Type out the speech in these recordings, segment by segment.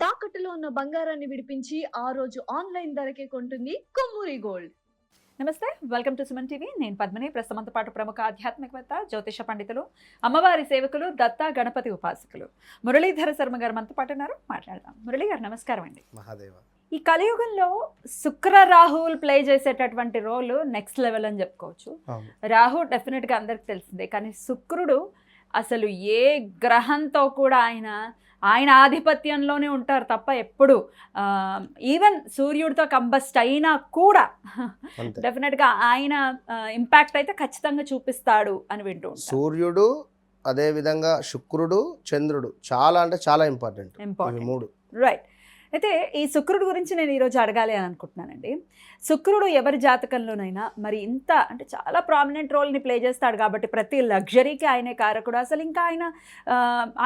తాకట్టులో ఉన్న బంగారాన్ని విడిపించి ఆ రోజు ఆన్లైన్ ధరకే కొంటుంది కొమ్మూరి గోల్డ్. నమస్తే, వెల్కమ్ టు సుమన్ టీవీ. నేను పద్మిని. ప్రస్తుతంతో పాటు ప్రముఖ ఆధ్యాత్మికవేత్త, జ్యోతిష పండితులు, అమ్మవారి సేవకులు, దత్త గణపతి ఉపాసకులు మురళీధర శర్మ గారు మనతో పాటు ఉన్నారు. మాట్లాడదాం. మురళీ గారు నమస్కారం అండి. మహాదేవ. ఈ కలియుగంలో శుక్ర రాహువులు ప్లే చేసేటటువంటి రోల్ నెక్స్ట్ లెవెల్ అని చెప్పుకోవచ్చు. రాహు డెఫినెట్గా అందరికి తెలిసిందే, కానీ శుక్రుడు అసలు ఏ గ్రహంతో కూడా ఆయన ఆధిపత్యంలోనే ఉంటారు తప్ప ఎప్పుడు ఈవెన్ సూర్యుడితో కంబస్ట్ అయినా కూడా డెఫినెట్గా ఆయన ఇంపాక్ట్ అయితే ఖచ్చితంగా చూపిస్తాడు అని వింటూ ఉంటాం. సూర్యుడు, అదే విధంగా శుక్రుడు, చంద్రుడు చాలా అంటే చాలా ఇంపార్టెంట్ మూడు. రైట్. అయితే ఈ శుక్రుడు గురించి నేను ఈరోజు అడగాలి అని అనుకుంటున్నానండి. శుక్రుడు ఎవరి జాతకంలోనైనా మరి ఇంత అంటే చాలా ప్రామినెంట్ రోల్ని ప్లే చేస్తాడు కాబట్టి ప్రతి లగ్జరీకి ఆయనే కారకుడు. అసలు ఇంకా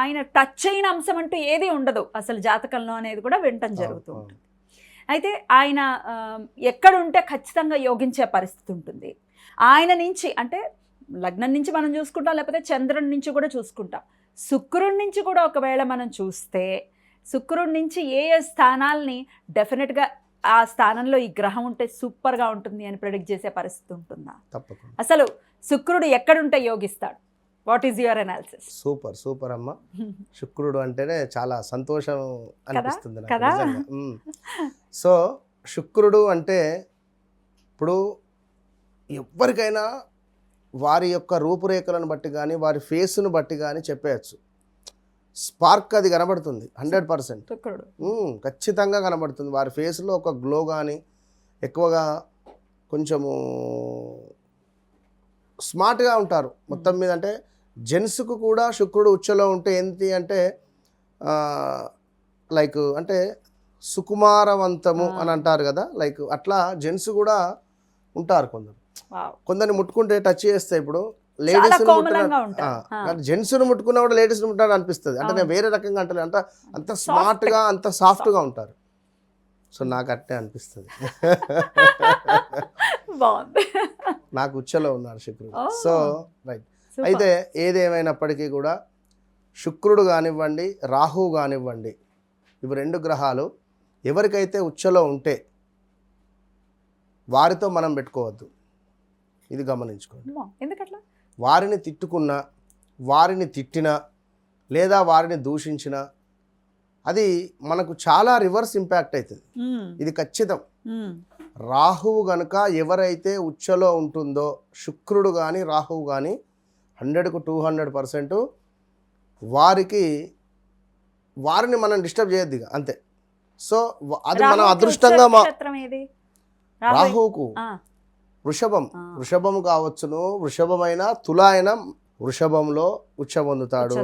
ఆయన టచ్ అయిన అంశం అంటూ ఏది ఉండదు అసలు జాతకంలో అనేది కూడా వినటం జరుగుతూ ఉంటుంది. అయితే ఆయన ఎక్కడుంటే ఖచ్చితంగా యోగించే పరిస్థితి ఉంటుంది. ఆయన నుంచి అంటే లగ్నం నుంచి మనం చూసుకుంటాం, లేకపోతే చంద్రుడి నుంచి కూడా చూసుకుంటాం. శుక్రుడి నుంచి కూడా ఒకవేళ మనం చూస్తే శుక్రుడి నుంచి ఏ స్థానాల్ని డెఫినెట్గా ఆ స్థానంలో ఈ గ్రహం ఉంటే సూపర్గా ఉంటుంది అని ప్రెడిక్ట్ చేసే పరిస్థితి ఉంటుందా? తప్పకుండా. అసలు శుక్రుడు ఎక్కడుంటే యోగిస్తాడు? What is your analysis? Super అమ్మ. శుక్రుడు అంటేనే చాలా సంతోషం అనిపిస్తుంది కదా. సో శుక్రుడు అంటే ఇప్పుడు ఎవరికైనా వారి యొక్క రూపురేఖలను బట్టి కానీ వారి ఫేస్ను బట్టి కానీ చెప్పేయచ్చు. స్పార్క్ అది కనబడుతుంది 100%. ఖచ్చితంగా కనబడుతుంది. వారి ఫేస్లో ఒక గ్లో కానీ, ఎక్కువగా కొంచెము స్మార్ట్గా ఉంటారు మొత్తం మీద. అంటే జెంట్స్కు కూడా శుక్రుడు ఉచ్చలో ఉంటే ఏంటి అంటే లైక్ అంటే సుకుమారవంతము అని అంటారు కదా, లైక్ అట్లా జెంట్స్ కూడా ఉంటారు. కొందరిని ముట్టుకుంటే టచ్ చేస్తే ఇప్పుడు లేడీస్ జెంట్స్ ముట్టుకున్నా కూడా లేడీస్ ముట్టాడు అనిపిస్తుంది. అంటే నేను వేరే రకంగా అంటే అంత స్మార్ట్గా అంత సాఫ్ట్గా ఉంటారు. సో నాకు అట్టే అనిపిస్తుంది. నాకు ఉచ్చలో ఉన్నారు శుక్రుడు. So right. అయితే ఏదేమైనప్పటికీ కూడా శుక్రుడు కానివ్వండి, రాహువు కానివ్వండి, ఇవి రెండు గ్రహాలు ఎవరికైతే ఉచ్చలో ఉంటే వారితో మనం పెట్టుకోవద్దు. ఇది గమనించుకోండి. ఎందుకట్లా? వారిని తిట్టుకున్నా, వారిని తిట్టినా, లేదా వారిని దూషించినా అది మనకు చాలా రివర్స్ ఇంపాక్ట్ అవుతుంది. ఇది ఖచ్చితం. రాహువు గనుక ఎవరైతే ఉచ్చలో ఉంటుందో, శుక్రుడు కానీ రాహువు కానీ 100కు 200% వారిని మనం డిస్టర్బ్ చేయొద్దు ఇక, అంతే. సో అది మనం అదృష్టంగా రాహువుకు వృషభము కావచ్చును, వృషభమైన తుల అయినా వృషభంలో ఉచ్చ పొందుతాడు,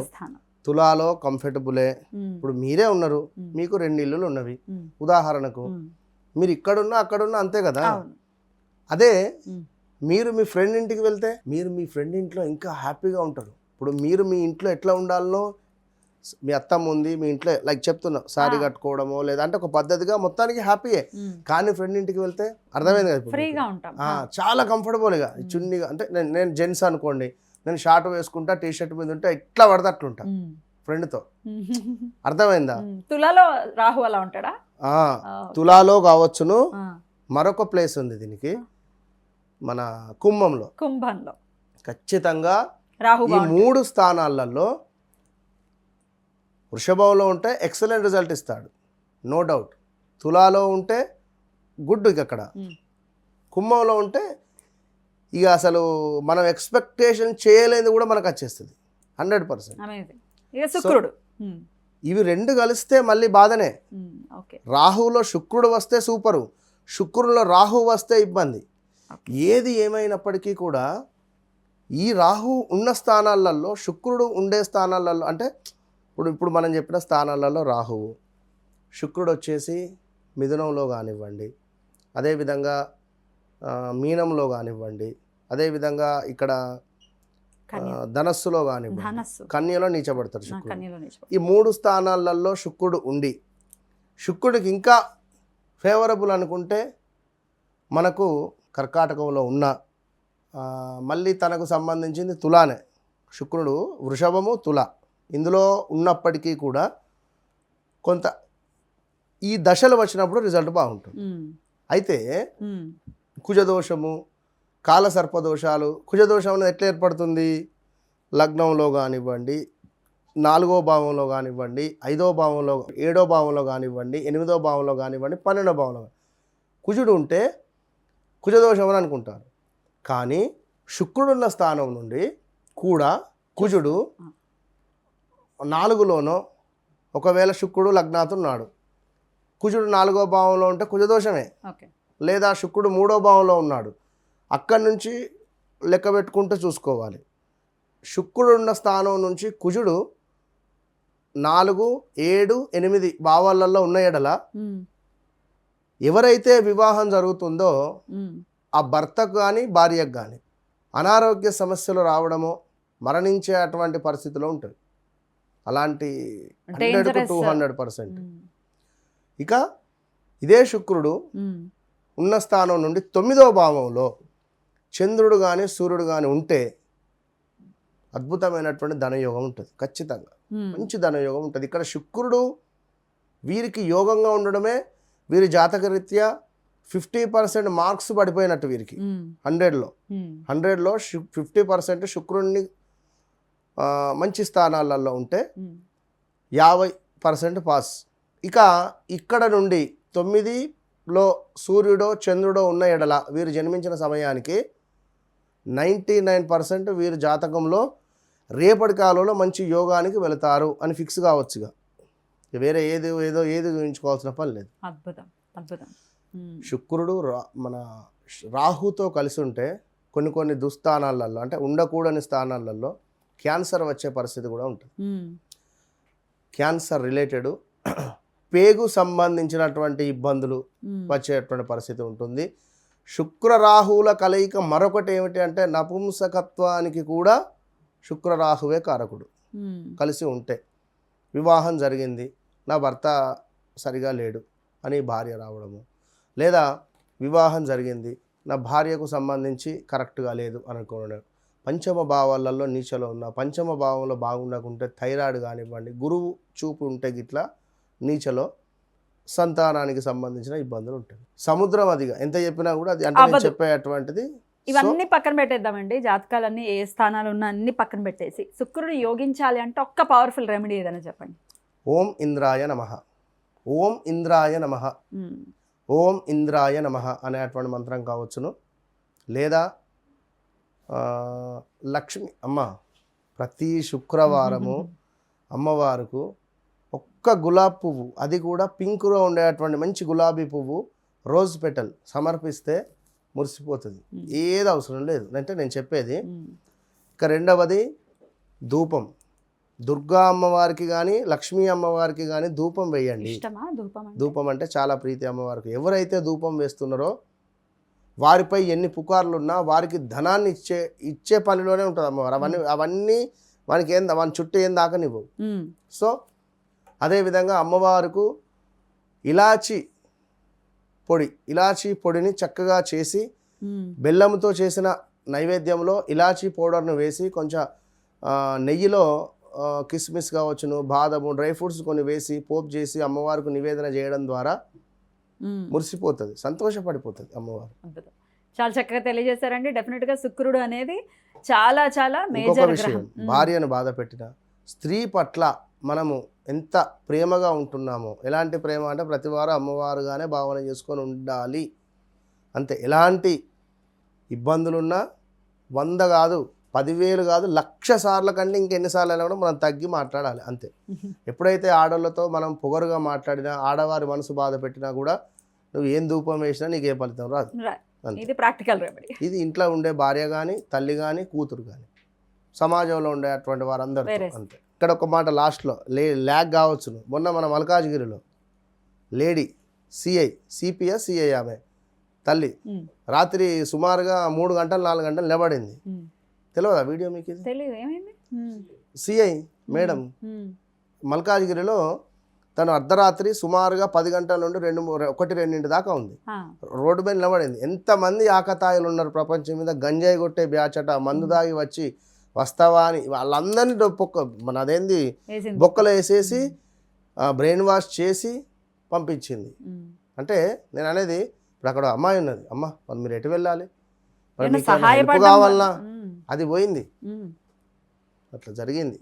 తులాలో కంఫర్టబులే. ఇప్పుడు మీరే ఉన్నారు, మీకు 2 ఇల్లులు ఉన్నవి ఉదాహరణకు, మీరు ఇక్కడున్నా అక్కడున్నా అంతే కదా. అదే మీరు మీ ఫ్రెండ్ ఇంటికి వెళ్తే మీరు మీ ఫ్రెండ్ ఇంట్లో ఇంకా హ్యాపీగా ఉంటారు. ఇప్పుడు మీరు మీ ఇంట్లో ఎట్లా ఉండాలనో, మీ అత్తమ్మ ఉంది మీ ఇంట్లో లైక్ చెప్తున్నా సారీ కట్టుకోవడమో లేదా అంటే ఒక పద్ధతిగా మొత్తానికి హ్యాపీయే. కానీ ఫ్రెండ్ ఇంటికి వెళ్తే అర్థమైంది కదా, చాలా కంఫర్టబుల్గా చున్నీగా. అంటే నేను జెంట్స్ అనుకోండి, నేను షార్ట్ వేసుకుంటా, టీ షర్ట్ మీద ఉంటే ఇట్లా పడితే అట్లుంటా ఫ్రెండ్తో. అర్థమైందా? తులాలో రాహు అలా ఉంటాడా? తులాలో కావచ్చును. మరొక ప్లేస్ ఉంది దీనికి, మన కుంభంలో ఖచ్చితంగా ఈ 3 స్థానాలలో వృషభంలో ఉంటే ఎక్సలెంట్ రిజల్ట్ ఇస్తాడు, నో డౌట్. తులాలో ఉంటే గుడ్, ఇక్కడ కుంభంలో ఉంటే ఇక అసలు మనం ఎక్స్పెక్టేషన్ చేయలేని కూడా మనకు వచ్చేస్తుంది 100%. ఇవి 2 కలిస్తే మళ్ళీ బాధనే. రాహువులో శుక్రుడు వస్తే సూపరు, శుక్రుడిలో రాహువు వస్తే ఇబ్బంది. ఏది ఏమైనప్పటికీ కూడా ఈ రాహు ఉన్న స్థానాలలో, శుక్రుడు ఉండే స్థానాలలో, అంటే ఇప్పుడు మనం చెప్పిన స్థానాలలో రాహువు, శుక్రుడు వచ్చేసి మిథునంలో కానివ్వండి, అదేవిధంగా మీనంలో కానివ్వండి, అదేవిధంగా ఇక్కడ ధనస్సులో కానివ్వండి, కన్యలో నీచబడతారు శుక్రుడు. ఈ 3 స్థానాలలో శుక్రుడు ఉండి శుక్రుడికి ఇంకా ఫేవరబుల్ అనుకుంటే మనకు కర్కాటకంలో ఉన్న మళ్ళీ తనకు సంబంధించింది తులానే. శుక్రుడు వృషభము తుల ఇందులో ఉన్నప్పటికీ కూడా కొంత ఈ దశలు వచ్చినప్పుడు రిజల్ట్ బాగుంటుంది. అయితే కుజదోషము, కాలసర్పదోషాలు, కుజదోషం అనేది ఎట్లా ఏర్పడుతుంది? లగ్నంలో కానివ్వండి, 4వ భావంలో కానివ్వండి, 5వ భావంలో, 7వ భావంలో కానివ్వండి, 8వ భావంలో కానివ్వండి, 12వ భావంలో కుజుడు ఉంటే కుజదోషం అని అనుకుంటారు. కానీ శుక్రుడున్న స్థానం నుండి కూడా కుజుడు 4లోనో, ఒకవేళ శుక్రుడు లగ్నాతున్నాడు, కుజుడు 4వ భావంలో ఉంటే కుజదోషమే. లేదా శుక్రుడు 3వ భావంలో ఉన్నాడు, అక్కడి నుంచి లెక్క పెట్టుకుంటూ చూసుకోవాలి. శుక్రుడు ఉన్న స్థానం నుంచి కుజుడు 4, 7, 8 భావాలలో ఉన్న ఎడల ఎవరైతే వివాహం జరుగుతుందో ఆ భర్తకు కానీ భార్యకు కానీ అనారోగ్య సమస్యలు రావడమో, మరణించే అటువంటి పరిస్థితిలో ఉంటుంది. అలాంటి 100% ఇక ఇదే శుక్రుడు ఉన్న స్థానం నుండి 9వ భావంలో చంద్రుడు కానీ సూర్యుడు కానీ ఉంటే అద్భుతమైనటువంటి ధనయోగం ఉంటుంది. ఖచ్చితంగా మంచి ధనయోగం ఉంటుంది. ఇక్కడ శుక్రుడు వీరికి యోగంగా ఉండడమే వీరి జాతకరీత్యా 50% మార్క్స్ పడిపోయినట్టు వీరికి. 100లో 50% శుక్రుడిని మంచి స్థానాలలో ఉంటే 50% పాస్. ఇక ఇక్కడ నుండి 9లో సూర్యుడో చంద్రుడో ఉన్న ఎడల వీరు జన్మించిన సమయానికి 99% వీరు జాతకంలో రేపటి కాలంలో మంచి యోగానికి వెళతారు అని ఫిక్స్ కావచ్చుగా. వేరే ఏది చూపించుకోవాల్సిన పని లేదు. అద్భుతం. శుక్రుడు మన రాహుతో కలిసి ఉంటే కొన్ని దుస్థానాలలో, అంటే ఉండకూడని స్థానాలలో క్యాన్సర్ వచ్చే పరిస్థితి కూడా ఉంటుంది. క్యాన్సర్ రిలేటెడ్ పేగు సంబంధించినటువంటి ఇబ్బందులు వచ్చేటువంటి పరిస్థితి ఉంటుంది. శుక్ర రాహువుల కలయిక మరొకటి ఏమిటి అంటే నపుంసకత్వానికి కూడా శుక్ర రాహువే కారకుడు. కలిసి ఉంటే వివాహం జరిగింది, నా భర్త సరిగా లేడు అని భార్య రావడము, లేదా వివాహం జరిగింది, నా భార్యకు సంబంధించి కరెక్ట్గా లేదు అనుకోవడం. పంచమ భావాలలో నీచలో ఉన్న, పంచమ భావంలో బాగుండకుంటే థైరాయిడ్ కానివ్వండి, గురువు చూపు ఉంటే గిట్లా నీచలో సంతానానికి సంబంధించిన ఇబ్బందులు ఉంటాయి. సముద్రం అదిగా ఎంత చెప్పినా కూడా అది అంటే నేను చెప్పేటువంటిది. ఇవన్నీ పక్కన పెట్టేద్దామండి, జాతకాలన్నీ ఏ స్థానాలు ఉన్నా అన్ని పక్కన పెట్టేసి శుక్రుడు యోగించాలి అంటే ఒక్క పవర్ఫుల్ రెమెడీ ఏదైనా చెప్పండి. ఓం ఇంద్రాయ నమః, ఓం ఇంద్రాయ నమః, ఓం ఇంద్రాయ నమః అనేటువంటి మంత్రం కావచ్చును. లేదా లక్ష్మి అమ్మ ప్రతి శుక్రవారము అమ్మవారికి ఒక్క గులాబీ పువ్వు, అది కూడా పింక్లో ఉండేటువంటి మంచి గులాబీ పువ్వు, రోజ్ పెటల్ సమర్పిస్తే మురిసిపోతుంది. ఏది అవసరం లేదు అంటే నేను చెప్పేది. ఇక రెండవది ధూపం. దుర్గా అమ్మవారికి కానీ లక్ష్మీ అమ్మవారికి కానీ ధూపం వేయండి. ధూపం అంటే చాలా ప్రీతి అమ్మవారికి. ఎవరైతే ధూపం వేస్తున్నారో వారిపై ఎన్ని పుకార్లున్నా వారికి ధనాన్ని ఇచ్చే పనిలోనే ఉంటుంది అమ్మవారు. అవన్నీ వాని చుట్టూ ఏం దాకనివ్వవు. సో అదేవిధంగా అమ్మవారికి ఇలాచి పొడిని చక్కగా చేసి బెల్లంతో చేసిన నైవేద్యంలో ఇలాచీ పౌడర్ను వేసి కొంచెం నెయ్యిలో కిస్మిస్ కావచ్చును, బాదము, డ్రై ఫ్రూట్స్ కొన్ని వేసి పోపు చేసి అమ్మవారికి నివేదన చేయడం ద్వారా మురిసిపోతుంది, సంతోషపడిపోతుంది అమ్మవారు. చాలా చక్కగా తెలియజేశారండి. డెఫినెట్గా శుక్రుడు అనేది చాలా చాలా మేజర్ విషయం. భార్యను బాధ పెట్టిన స్త్రీ పట్ల మనము ఎంత ప్రేమగా ఉంటున్నామో, ఎలాంటి ప్రేమ అంటే ప్రతి వారు అమ్మవారుగానే భావన చేసుకొని ఉండాలి అంతే. ఎలాంటి ఇబ్బందులున్నా 100 కాదు 10,000 కాదు 1,00,000 సార్ల కంటే ఇంకెన్నిసార్లు అయినా కూడా మనం తగ్గి మాట్లాడాలి అంతే. ఎప్పుడైతే ఆడవాళ్ళతో మనం పొగరుగా మాట్లాడినా, ఆడవారి మనసు బాధ పెట్టినా కూడా నువ్వు ఏం ధూపం వేసినా నీకు ఏ ఫలితం రాదు. ఇది ప్రాక్టికల్ రెమెడీ. ఇది ఇంట్లో ఉండే భార్య కానీ, తల్లి కానీ, కూతురు కానీ, సమాజంలో ఉండేటువంటి వారందరూ అంతే. ఇక్కడ ఒక మాట లాస్ట్లో ల్యాగ్ కావచ్చును. మొన్న మన మల్కాజ్గిరిలో లేడీ సిపిఎస్ సిఐ ఆమె తల్లి రాత్రి సుమారుగా 3 గంటలు 4 గంటలు నిలబడింది. తెలియదా వీడియో మీకు? సిఐ మేడం మల్కాజ్గిరిలో తను అర్ధరాత్రి సుమారుగా 10 గంటల నుండి 1-2 దాకా ఉంది. రోడ్డు మీద నిలబడింది. ఎంతమంది ఆకతాయిలు ఉన్నారు ప్రపంచం మీద, గంజాయి కొట్టే బ్యాచట, మందు దాగి వచ్చి వస్తావా అని వాళ్ళందరినీ మన అదేంది బొక్కలు వేసేసి బ్రెయిన్ వాష్ చేసి పంపించింది. అంటే నేను అనేది ఇప్పుడు అక్కడ అమ్మాయి ఉన్నది, అమ్మ మరి మీరు ఎటు వెళ్ళాలి, మరి ఏమైనా మీకు ఏమైనా help సహాయపడడం కావాలన్నా ఉమ్, అది పోయింది, ఉమ్. అట్లా జరిగింది.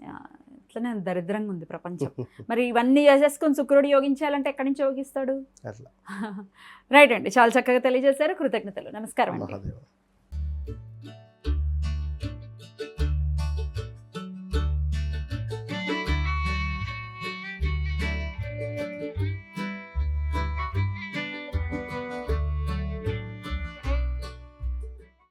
ఇట్లనే దరిద్రంగా ఉంది ప్రపంచం. మరి ఇవన్నీ చేసేసుకొని శుక్రుడు యోగించాలంటే ఎక్కడి నుంచి యోగిస్తాడు? అట్లా రైట్ అండి, చాలా చక్కగా తెలియజేశారు. కృతజ్ఞతలు. నమస్కారం అండి. మహాదేవ.